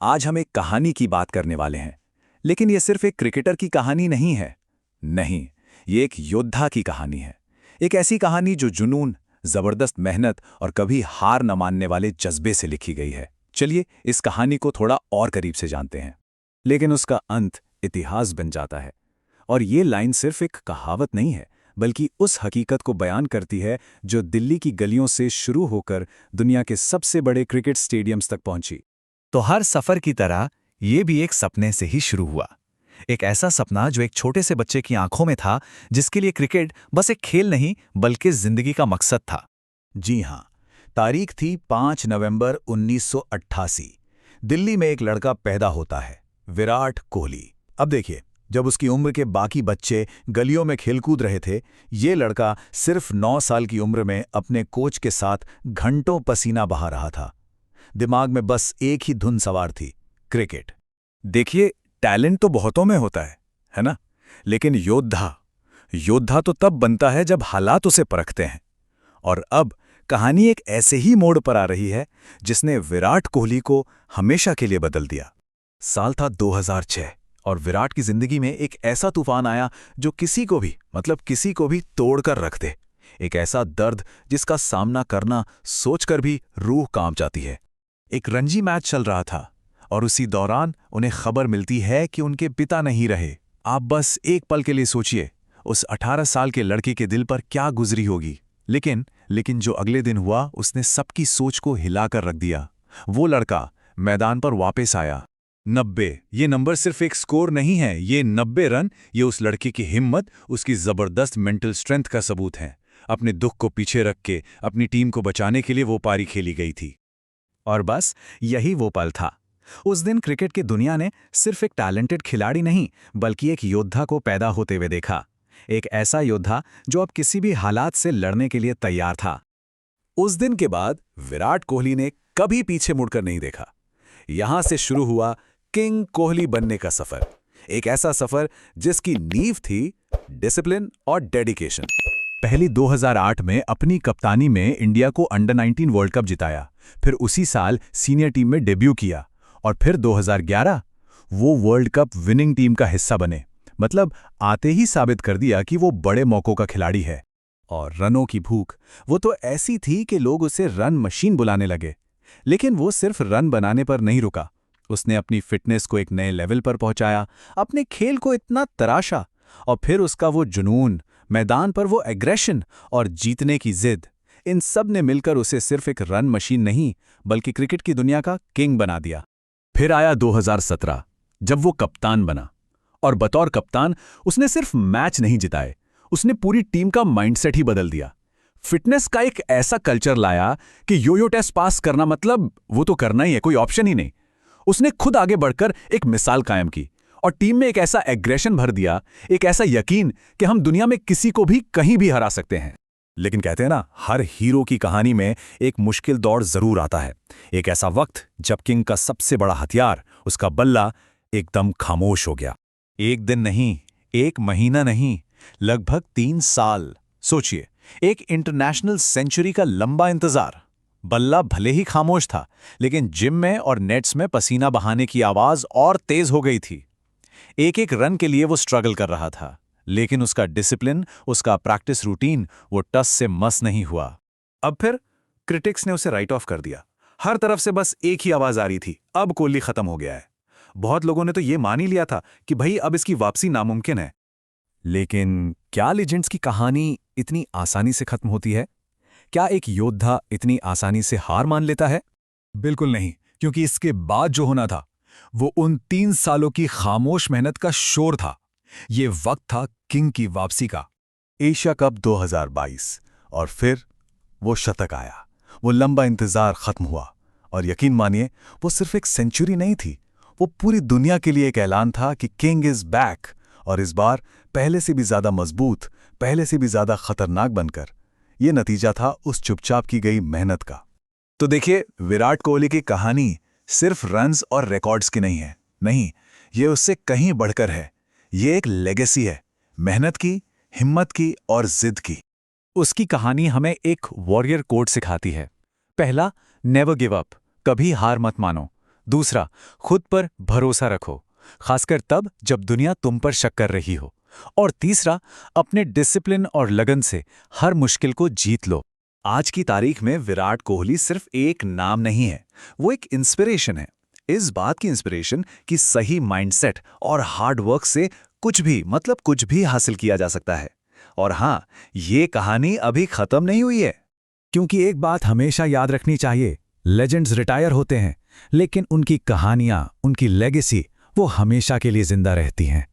आज हम एक कहानी की बात करने वाले हैं। लेकिन ये सिर्फ एक क्रिकेटर की कहानी नहीं है। नहीं, ये एक योद्धा की कहानी है। एक ऐसी कहानी जो जुनून, जबरदस्त मेहनत और कभी हार न मानने वाले जज्बे से लिखी गई है। चलिए इस कहानी को थोड़ा और करीब से जानते हैं। लेकिन उसका अंत इतिहास बन जाता है। और ये लाइन सिर्फ एक कहावत नहीं है, बल्कि उस हकीकत को बयान करती है जो दिल्ली की गलियों से शुरू होकर दुनिया के सबसे बड़े क्रिकेट स्टेडियम्स तक पहुंची। तो हर सफर की तरह ये भी एक सपने से ही शुरू हुआ। एक ऐसा सपना जो एक छोटे से बच्चे की आंखों में था, जिसके लिए क्रिकेट बस एक खेल नहीं बल्कि जिंदगी का मकसद था। जी हां, तारीख थी 5 नवंबर 1988। दिल्ली में एक लड़का पैदा होता है, विराट कोहली। अब देखिए, जब उसकी उम्र के बाकी बच्चे गलियों में खेलकूद रहे थे, ये लड़का सिर्फ 9 साल की उम्र में अपने कोच के साथ घंटों पसीना बहा रहा था। दिमाग में बस एक ही धुन सवार थी, क्रिकेट। देखिए, टैलेंट तो बहुतों में होता है ना? लेकिन योद्धा तो तब बनता है जब हालात उसे परखते हैं। और अब कहानी एक ऐसे ही मोड़ पर आ रही है जिसने विराट कोहली को हमेशा के लिए बदल दिया। साल था 2006 और विराट की जिंदगी में एक ऐसा तूफान आया जो किसी को भी तोड़कर रख दे। एक ऐसा दर्द जिसका सामना करना सोचकर भी रूह कांप जाती है। एक रणजी मैच चल रहा था और उसी दौरान उन्हें खबर मिलती है कि उनके पिता नहीं रहे। आप बस एक पल के लिए सोचिए, उस 18 साल के लड़के के दिल पर क्या गुजरी होगी। लेकिन जो अगले दिन हुआ उसने सबकी सोच को हिलाकर रख दिया। वो लड़का मैदान पर वापस आया। 90, ये नंबर सिर्फ एक स्कोर नहीं है, ये 90 रन, ये उस लड़के की हिम्मत, उसकी जबरदस्त मेंटल स्ट्रेंथ का सबूत है। अपने दुख को पीछे रख के अपनी टीम को बचाने के लिए वो पारी खेली गई थी। और बस यही वो पल था। उस दिन क्रिकेट की दुनिया ने सिर्फ एक टैलेंटेड खिलाड़ी नहीं बल्कि एक योद्धा को पैदा होते हुए देखा। एक ऐसा योद्धा जो अब किसी भी हालात से लड़ने के लिए तैयार था। उस दिन के बाद विराट कोहली ने कभी पीछे मुड़कर नहीं देखा। यहां से शुरू हुआ किंग कोहली बनने का सफर। एक ऐसा सफर जिसकी नींव थी डिसिप्लिन और डेडिकेशन। पहली 2008 में अपनी कप्तानी में इंडिया को अंडर 19 वर्ल्ड कप जिताया। फिर उसी साल सीनियर टीम में डेब्यू किया और फिर 2011 वो वर्ल्ड कप विनिंग टीम का हिस्सा बने। मतलब आते ही साबित कर दिया कि वो बड़े मौकों का खिलाड़ी है। और रनों की भूख, वो तो ऐसी थी कि लोग उसे रन मशीन बुलाने लगे। लेकिन वो सिर्फ रन बनाने पर नहीं रुका। उसने अपनी फिटनेस को एक नए लेवल पर पहुंचाया, अपने खेल को इतना तराशा, और फिर उसका वो जुनून, मैदान पर वो एग्रेशन और जीतने की जिद, इन सब ने मिलकर उसे सिर्फ एक रन मशीन नहीं बल्कि क्रिकेट की दुनिया का किंग बना दिया। फिर आया 2017, जब वो कप्तान बना। और बतौर कप्तान उसने सिर्फ मैच नहीं जिताए, उसने पूरी टीम का माइंडसेट ही बदल दिया। फिटनेस का एक ऐसा कल्चर लाया कि यो टेस्ट पास करना मतलब वो तो करना ही है, कोई ऑप्शन ही नहीं। उसने खुद आगे बढ़कर एक मिसाल कायम की और टीम में एक ऐसा एग्रेशन भर दिया, एक ऐसा यकीन कि हम दुनिया में किसी को भी कहीं भी हरा सकते हैं। लेकिन कहते हैं ना, हर हीरो की कहानी में एक मुश्किल दौर जरूर आता है। एक ऐसा वक्त जब किंग का सबसे बड़ा हथियार, उसका बल्ला, एकदम खामोश हो गया। एक दिन नहीं, एक महीना नहीं, लगभग 3 साल। सोचिए, एक इंटरनेशनल सेंचुरी का लंबा इंतजार। बल्ला भले ही खामोश था, लेकिन जिम में और नेट्स में पसीना बहाने की आवाज और तेज हो गई थी। एक एक रन के लिए वो स्ट्रगल कर रहा था, लेकिन उसका डिसिप्लिन, उसका प्रैक्टिस रूटीन, वो टस से मस नहीं हुआ। अब फिर क्रिटिक्स ने उसे राइट ऑफ कर दिया। हर तरफ से बस एक ही आवाज आ रही थी, अब कोहली खत्म हो गया है। बहुत लोगों ने तो ये मान ही लिया था कि भाई अब इसकी वापसी नामुमकिन है। लेकिन क्या लीजेंड्स की कहानी इतनी आसानी से खत्म होती है? क्या एक योद्धा इतनी आसानी से हार मान लेता है? बिल्कुल नहीं, क्योंकि इसके बाद जो होना था वो उन 3 सालों की खामोश मेहनत का शोर था। ये वक्त था किंग की वापसी का। एशिया कप 2022 और फिर वो शतक आया। वो लंबा इंतजार खत्म हुआ और यकीन मानिए, वो सिर्फ एक सेंचुरी नहीं थी, वो पूरी दुनिया के लिए एक ऐलान था कि किंग इज बैक, और इस बार पहले से भी ज्यादा मजबूत, पहले से भी ज्यादा खतरनाक बनकर। ये नतीजा था उस चुपचाप की गई मेहनत का। तो देखिए, विराट कोहली की कहानी सिर्फ रन्स और रिकॉर्ड्स की नहीं है। नहीं, ये उससे कहीं बढ़कर है। ये एक लेगेसी है, मेहनत की, हिम्मत की और जिद की। उसकी कहानी हमें एक वॉरियर कोड सिखाती है। पहला, नेवर गिव अप, कभी हार मत मानो। दूसरा, खुद पर भरोसा रखो, खासकर तब जब दुनिया तुम पर शक कर रही हो। और तीसरा, अपने डिसिप्लिन और लगन से हर मुश्किल को जीत लो। आज की तारीख में विराट कोहली सिर्फ एक नाम नहीं है, वो एक इंस्पिरेशन है। इस बात की इंस्पिरेशन कि सही माइंडसेट और हार्ड वर्क से कुछ भी, मतलब कुछ भी हासिल किया जा सकता है। और हां, ये कहानी अभी खत्म नहीं हुई है। क्योंकि एक बात हमेशा याद रखनी चाहिए, लेजेंड्स रिटायर होते हैं, लेकिन उनकी कहानियां, उनकी लेगेसी, वो हमेशा के लिए जिंदा रहती हैं।